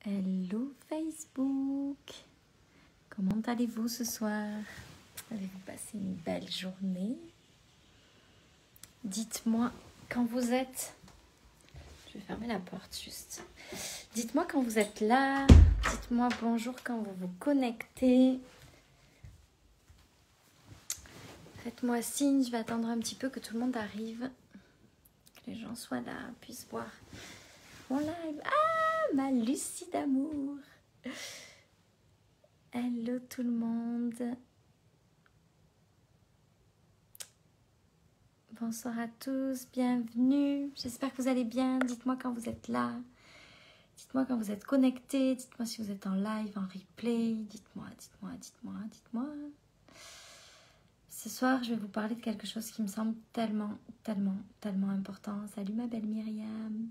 Hello Facebook, comment allez-vous ce soir? Avez-vous passé une belle journée? Dites-moi quand vous êtes... Je vais fermer la porte juste. Dites-moi quand vous êtes là, dites-moi bonjour quand vous vous connectez. Faites-moi signe, je vais attendre un petit peu que tout le monde arrive. Que les gens soient là, puissent voir mon live. Ah, ma Lucie d'amour. Hello tout le monde. Bonsoir à tous, bienvenue. J'espère que vous allez bien. Dites-moi quand vous êtes là. Dites-moi quand vous êtes connectés. Dites-moi si vous êtes en live, en replay. Dites-moi. Ce soir, je vais vous parler de quelque chose qui me semble tellement important. Salut ma belle Myriam.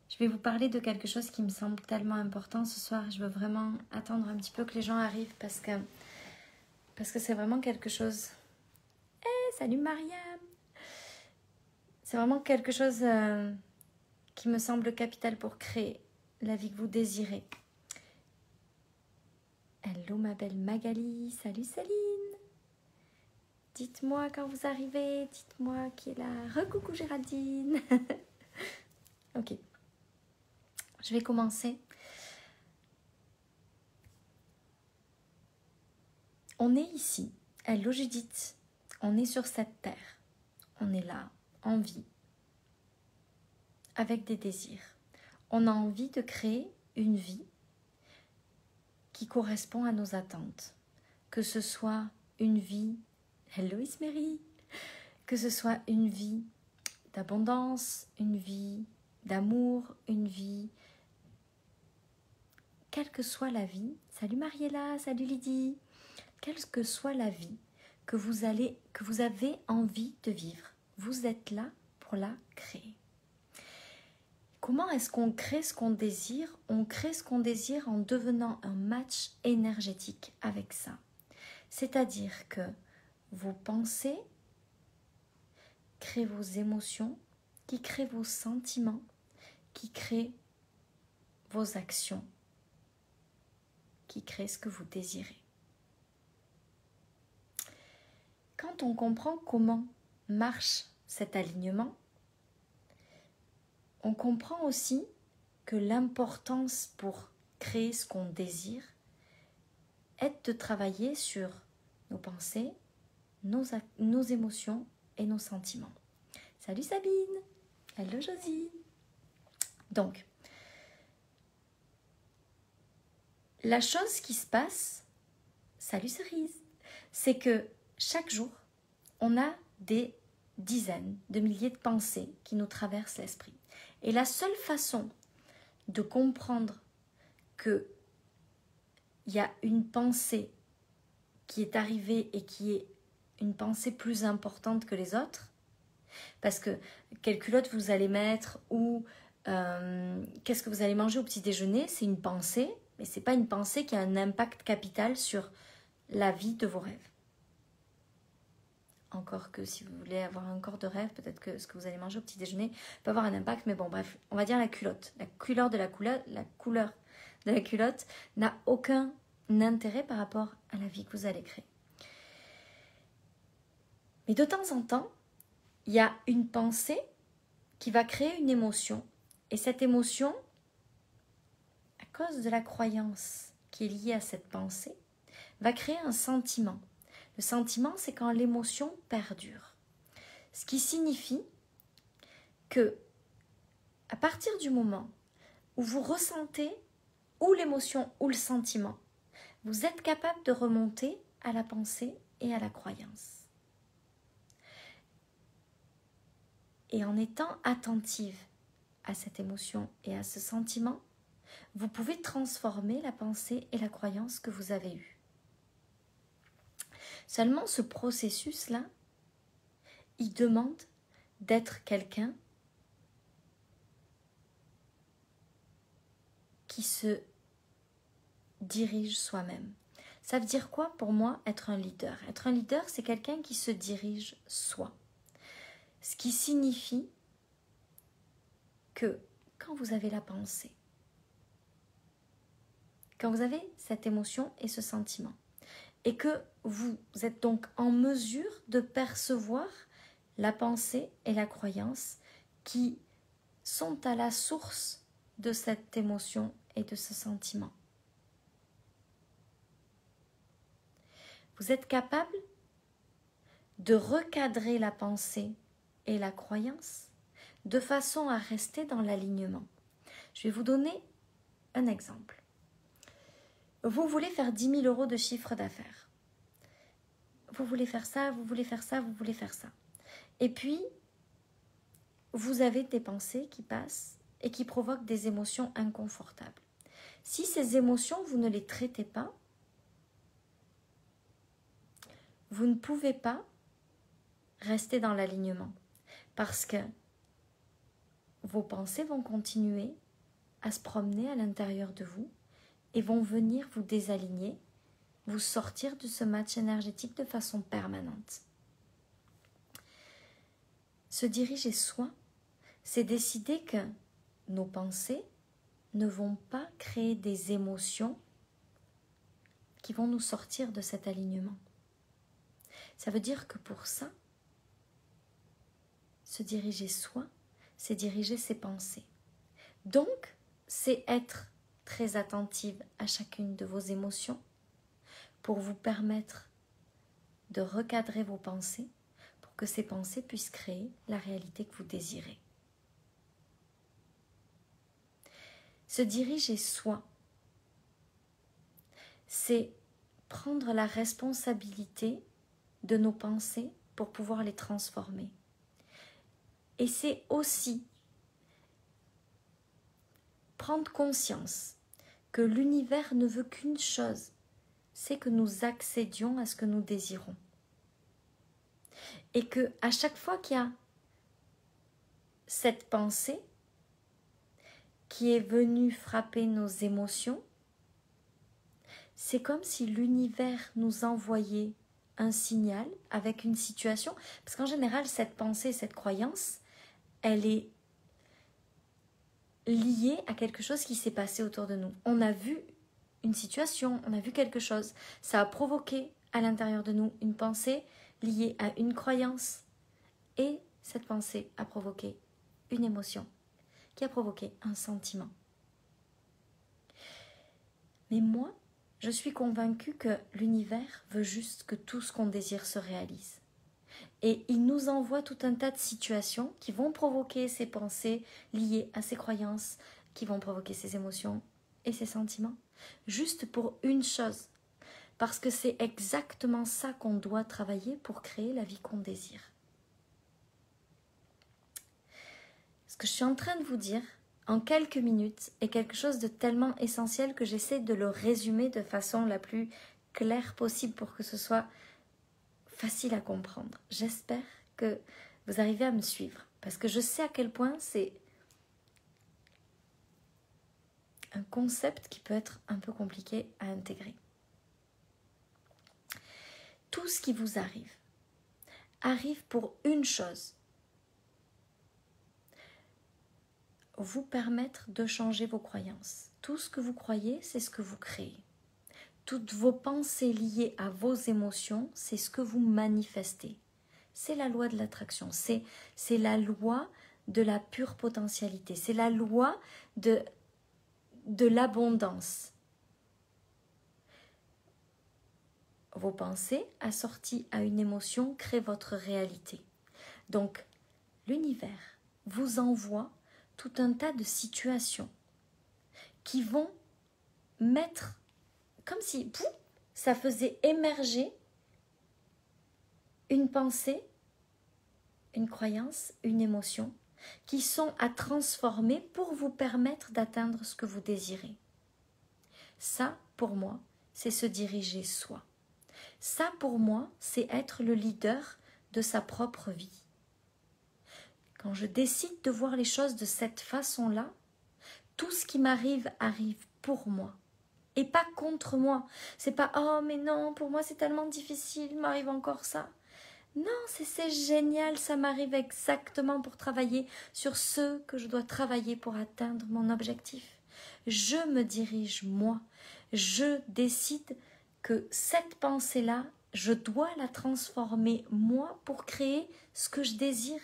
Je vais vous parler de quelque chose qui me semble tellement important ce soir. Je veux vraiment attendre un petit peu que les gens arrivent parce que c'est vraiment quelque chose... Hey, salut Mariam. C'est vraiment quelque chose qui me semble capital pour créer la vie que vous désirez. Hello ma belle Magali, salut Céline. Dites-moi quand vous arrivez, dites-moi qui est là. Recoucou Géraldine. Ok, je vais commencer. On est ici, hello Judith, on est sur cette terre. On est là, en vie, avec des désirs. On a envie de créer une vie qui correspond à nos attentes. Que ce soit une vie, hello Ismeri, que ce soit une vie d'abondance, une vie d'amour, une vie, quelle que soit la vie, salut Mariella, salut Lydie, quelle que soit la vie que vous avez envie de vivre, vous êtes là pour la créer. Comment est-ce qu'on crée ce qu'on désire? On crée ce qu'on désire en devenant un match énergétique avec ça. C'est-à-dire que vos pensées créent vos émotions, qui créent vos sentiments, qui créent vos actions, qui créent ce que vous désirez. Quand on comprend comment marche cet alignement, on comprend aussi que l'importance pour créer ce qu'on désire est de travailler sur nos pensées, nos émotions et nos sentiments. Salut Sabine, hello Josie. Donc, la chose qui se passe, salut Cerise, c'est que chaque jour, on a des dizaines de milliers de pensées qui nous traversent l'esprit. Et la seule façon de comprendre qu'il y a une pensée qui est arrivée et qui est une pensée plus importante que les autres, parce que quelle culotte vous allez mettre ou qu'est-ce que vous allez manger au petit déjeuner, c'est une pensée, mais ce n'est pas une pensée qui a un impact capital sur la vie de vos rêves. Encore que si vous voulez avoir un corps de rêve, peut-être que ce que vous allez manger au petit déjeuner peut avoir un impact, mais bon bref, on va dire la culotte. La couleur de la culotte n'a aucun intérêt par rapport à la vie que vous allez créer. Mais de temps en temps, il y a une pensée qui va créer une émotion. Et cette émotion, à cause de la croyance qui est liée à cette pensée, va créer un sentiment. Le sentiment, c'est quand l'émotion perdure. Ce qui signifie que, à partir du moment où vous ressentez ou l'émotion ou le sentiment, vous êtes capable de remonter à la pensée et à la croyance. Et en étant attentive à cette émotion et à ce sentiment, vous pouvez transformer la pensée et la croyance que vous avez eue. Seulement, ce processus-là, il demande d'être quelqu'un qui se dirige soi-même. Ça veut dire quoi pour moi être un leader? Être un leader, c'est quelqu'un qui se dirige soi. Ce qui signifie que quand vous avez la pensée, Quand vous avez cette émotion et ce sentiment, et que vous êtes donc en mesure de percevoir la pensée et la croyance qui sont à la source de cette émotion et de ce sentiment. Vous êtes capable de recadrer la pensée et la croyance de façon à rester dans l'alignement. Je vais vous donner un exemple. Vous voulez faire 10 000 € de chiffre d'affaires. Vous voulez faire ça, vous voulez faire ça, vous voulez faire ça. Et puis, vous avez des pensées qui passent et qui provoquent des émotions inconfortables. Si ces émotions, vous ne les traitez pas, vous ne pouvez pas rester dans l'alignement parce que vos pensées vont continuer à se promener à l'intérieur de vous et vont venir vous désaligner, vous sortir de ce match énergétique de façon permanente. Se diriger soi, c'est décider que nos pensées ne vont pas créer des émotions qui vont nous sortir de cet alignement. Ça veut dire que pour ça, se diriger soi, c'est diriger ses pensées. Donc, c'est être très attentive à chacune de vos émotions pour vous permettre de recadrer vos pensées pour que ces pensées puissent créer la réalité que vous désirez. Se diriger soi, c'est prendre la responsabilité de nos pensées pour pouvoir les transformer. Et c'est aussi prendre conscience que l'univers ne veut qu'une chose, c'est que nous accédions à ce que nous désirons. Et que à chaque fois qu'il y a cette pensée qui est venue frapper nos émotions, c'est comme si l'univers nous envoyait un signal avec une situation, parce qu'en général, cette pensée, cette croyance, elle est liée à quelque chose qui s'est passé autour de nous. On a vu une situation, on a vu quelque chose, ça a provoqué à l'intérieur de nous une pensée liée à une croyance, et cette pensée a provoqué une émotion, qui a provoqué un sentiment. Mais moi, je suis convaincue que l'univers veut juste que tout ce qu'on désire se réalise. Et il nous envoie tout un tas de situations qui vont provoquer ces pensées liées à ces croyances, qui vont provoquer ces émotions et ces sentiments, juste pour une chose. Parce que c'est exactement ça qu'on doit travailler pour créer la vie qu'on désire. Ce que je suis en train de vous dire en quelques minutes est quelque chose de tellement essentiel que j'essaie de le résumer de façon la plus claire possible pour que ce soit facile à comprendre. J'espère que vous arrivez à me suivre parce que je sais à quel point c'est un concept qui peut être un peu compliqué à intégrer. Tout ce qui vous arrive pour une chose: vous permettre de changer vos croyances. Tout ce que vous croyez, c'est ce que vous créez. Toutes vos pensées liées à vos émotions, c'est ce que vous manifestez. C'est la loi de l'attraction, c'est la loi de la pure potentialité, c'est la loi de l'abondance. Vos pensées assorties à une émotion créent votre réalité. Donc, l'univers vous envoie tout un tas de situations qui vont mettre, comme si ça faisait émerger une pensée, une croyance, une émotion, qui sont à transformer pour vous permettre d'atteindre ce que vous désirez. Ça, pour moi, c'est se diriger soi. Ça, pour moi, c'est être le leader de sa propre vie. Quand je décide de voir les choses de cette façon-là, tout ce qui m'arrive arrive pour moi et pas contre moi. C'est pas « Oh mais non, pour moi c'est tellement difficile, il m'arrive encore ça ». Non, c'est génial, ça m'arrive exactement pour travailler sur ce que je dois travailler pour atteindre mon objectif. Je me dirige moi. Je décide que cette pensée-là, je dois la transformer moi pour créer ce que je désire.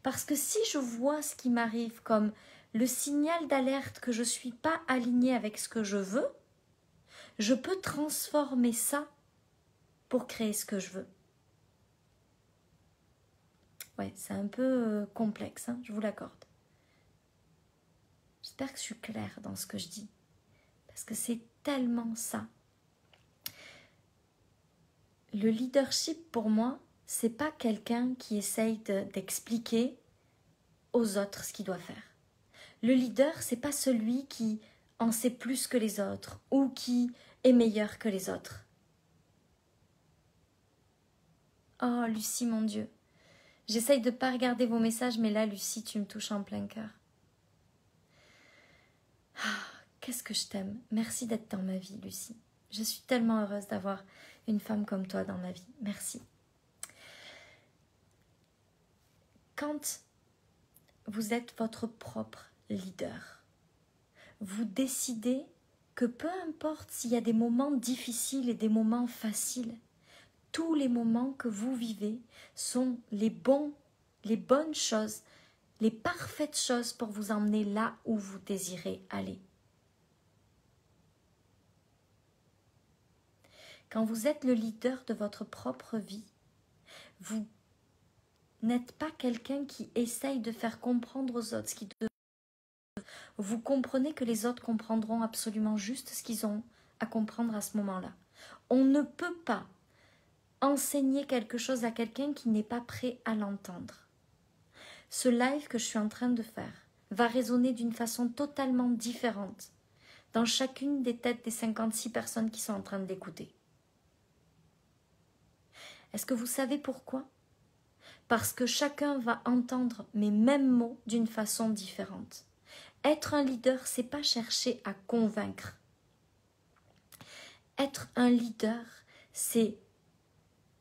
Parce que si je vois ce qui m'arrive comme le signal d'alerte que je ne suis pas alignée avec ce que je veux, je peux transformer ça pour créer ce que je veux. Ouais, c'est un peu complexe, hein, je vous l'accorde. J'espère que je suis claire dans ce que je dis. Parce que c'est tellement ça. Le leadership, pour moi, c'est pas quelqu'un qui essaye d'expliquer aux autres ce qu'il doit faire. Le leader, c'est pas celui qui en sait plus que les autres ou qui est meilleur que les autres. Oh, Lucie, mon Dieu. J'essaye de ne pas regarder vos messages, mais là, Lucie, tu me touches en plein cœur. Ah, qu'est-ce que je t'aime. Merci d'être dans ma vie, Lucie. Je suis tellement heureuse d'avoir une femme comme toi dans ma vie. Merci. Quand vous êtes votre propre leader, vous décidez que peu importe s'il y a des moments difficiles et des moments faciles, tous les moments que vous vivez sont les bonnes choses, les parfaites choses pour vous emmener là où vous désirez aller. Quand vous êtes le leader de votre propre vie, vous n'êtes pas quelqu'un qui essaye de faire comprendre aux autres ce qu'ils doivent. Vous comprenez que les autres comprendront absolument juste ce qu'ils ont à comprendre à ce moment-là. On ne peut pas enseigner quelque chose à quelqu'un qui n'est pas prêt à l'entendre. Ce live que je suis en train de faire va résonner d'une façon totalement différente dans chacune des têtes des 56 personnes qui sont en train de l'écouter. Est-ce que vous savez pourquoi ? Parce que chacun va entendre mes mêmes mots d'une façon différente. Être un leader, c'est pas chercher à convaincre. Être un leader, c'est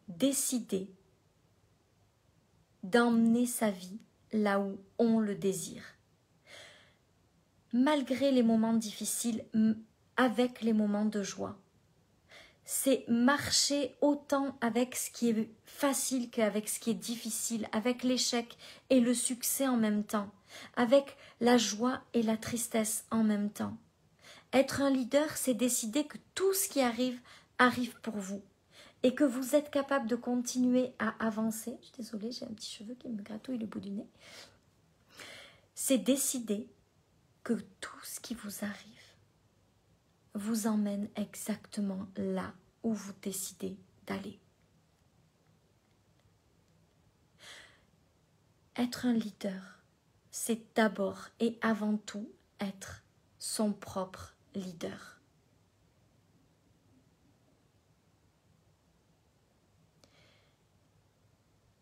décider d'emmener sa vie là où on le désire. Malgré les moments difficiles, avec les moments de joie. C'est marcher autant avec ce qui est facile qu'avec ce qui est difficile, avec l'échec et le succès en même temps, avec la joie et la tristesse en même temps. Être un leader, c'est décider que tout ce qui arrive, arrive pour vous et que vous êtes capable de continuer à avancer. Je suis désolée, j'ai un petit cheveu qui me gratouille le bout du nez. C'est décider que tout ce qui vous arrive vous emmène exactement là où vous décidez d'aller. Être un leader, c'est d'abord et avant tout être son propre leader.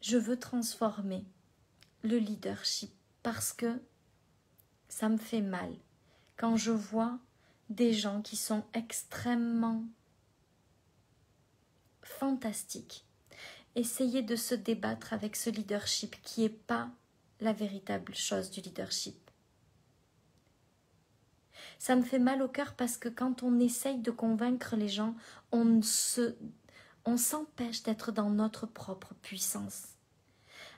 Je veux transformer le leadership parce que ça me fait mal quand je vois des gens qui sont extrêmement fantastiques essayer de se débattre avec ce leadership qui n'est pas la véritable chose du leadership. Ça me fait mal au cœur parce que quand on essaye de convaincre les gens, on s'empêche d'être dans notre propre puissance.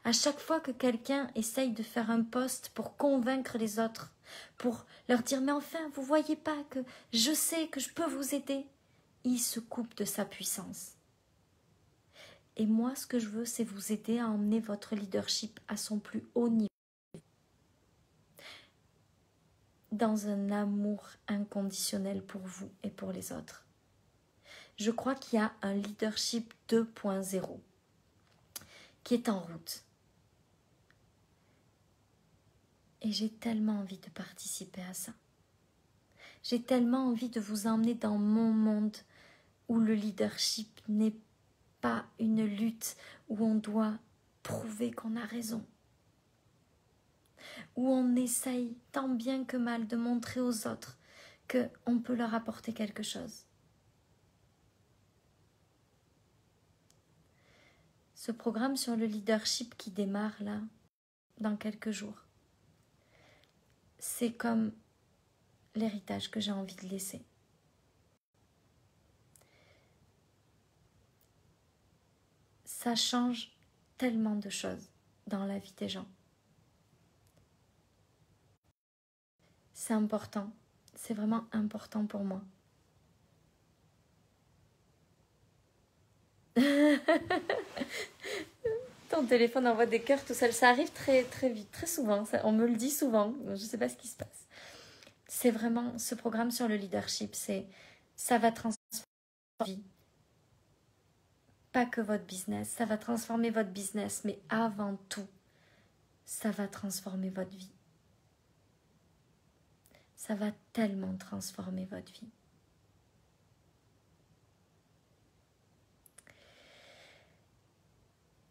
À chaque fois que quelqu'un essaye de faire un post pour convaincre les autres, pour leur dire « mais enfin, vous voyez pas que je sais que je peux vous aider », il se coupe de sa puissance. Et moi, ce que je veux, c'est vous aider à emmener votre leadership à son plus haut niveau, dans un amour inconditionnel pour vous et pour les autres. Je crois qu'il y a un leadership 2.0 qui est en route. Et j'ai tellement envie de participer à ça. J'ai tellement envie de vous emmener dans mon monde où le leadership n'est pas une lutte, où on doit prouver qu'on a raison, où on essaye tant bien que mal de montrer aux autres qu'on peut leur apporter quelque chose. Ce programme sur le leadership qui démarre là, dans quelques jours, c'est comme l'héritage que j'ai envie de laisser. Ça change tellement de choses dans la vie des gens. C'est important, c'est vraiment important pour moi. Ton téléphone envoie des cœurs tout seul, ça arrive très très vite, très souvent, on me le dit souvent, je ne sais pas ce qui se passe. C'est vraiment ce programme sur le leadership, ça va transformer votre vie. Pas que votre business, ça va transformer votre business, mais avant tout, ça va transformer votre vie. Ça va tellement transformer votre vie.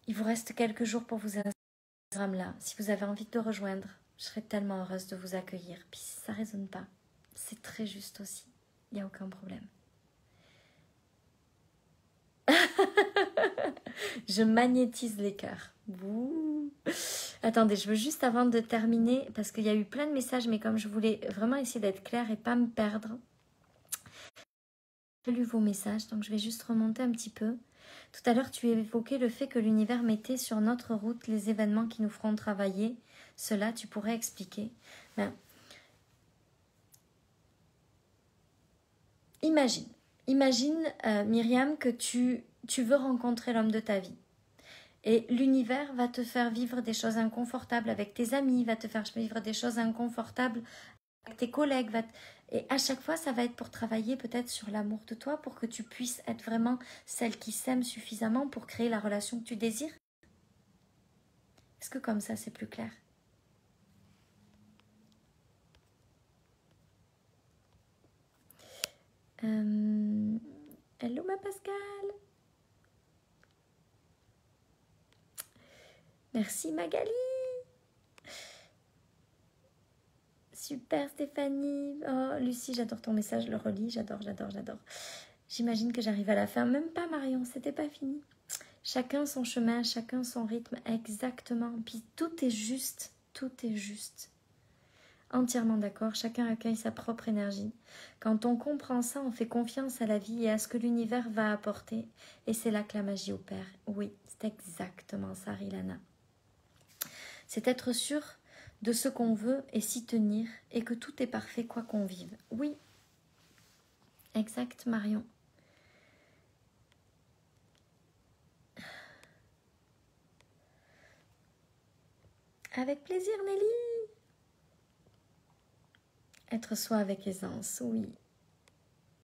Il vous reste quelques jours pour vous inscrire à ce programme-là. Si vous avez envie de rejoindre, je serais tellement heureuse de vous accueillir. Puis si ça ne résonne pas, c'est très juste aussi. Il n'y a aucun problème. Je magnétise les cœurs. Ouh. Attendez, je veux juste avant de terminer, parce qu'il y a eu plein de messages, mais comme je voulais vraiment essayer d'être claire et pas me perdre, j'ai lu vos messages, donc je vais juste remonter un petit peu. Tout à l'heure, tu évoquais le fait que l'univers mettait sur notre route les événements qui nous feront travailler. Cela, tu pourrais expliquer. Ben, imagine, Myriam, que tu veux rencontrer l'homme de ta vie. Et l'univers va te faire vivre des choses inconfortables avec tes amis, va te faire vivre des choses inconfortables avec tes collègues. Et à chaque fois, ça va être pour travailler peut-être sur l'amour de toi, pour que tu puisses être vraiment celle qui s'aime suffisamment pour créer la relation que tu désires. Est-ce que comme ça, c'est plus clair? Hello ma Pascal. Merci Magali. Super Stéphanie. Oh Lucie, j'adore ton message, je le relis, j'adore. J'imagine que j'arrive à la fin. Même pas Marion, c'était pas fini. Chacun son chemin, chacun son rythme, exactement. Puis tout est juste, Entièrement d'accord, chacun accueille sa propre énergie. Quand on comprend ça, on fait confiance à la vie et à ce que l'univers va apporter. Et c'est là que la magie opère. Oui, c'est exactement ça, Rilana. C'est être sûr de ce qu'on veut et s'y tenir et que tout est parfait quoi qu'on vive. Oui, exact Marion. Avec plaisir Nelly. Être soi avec aisance, oui.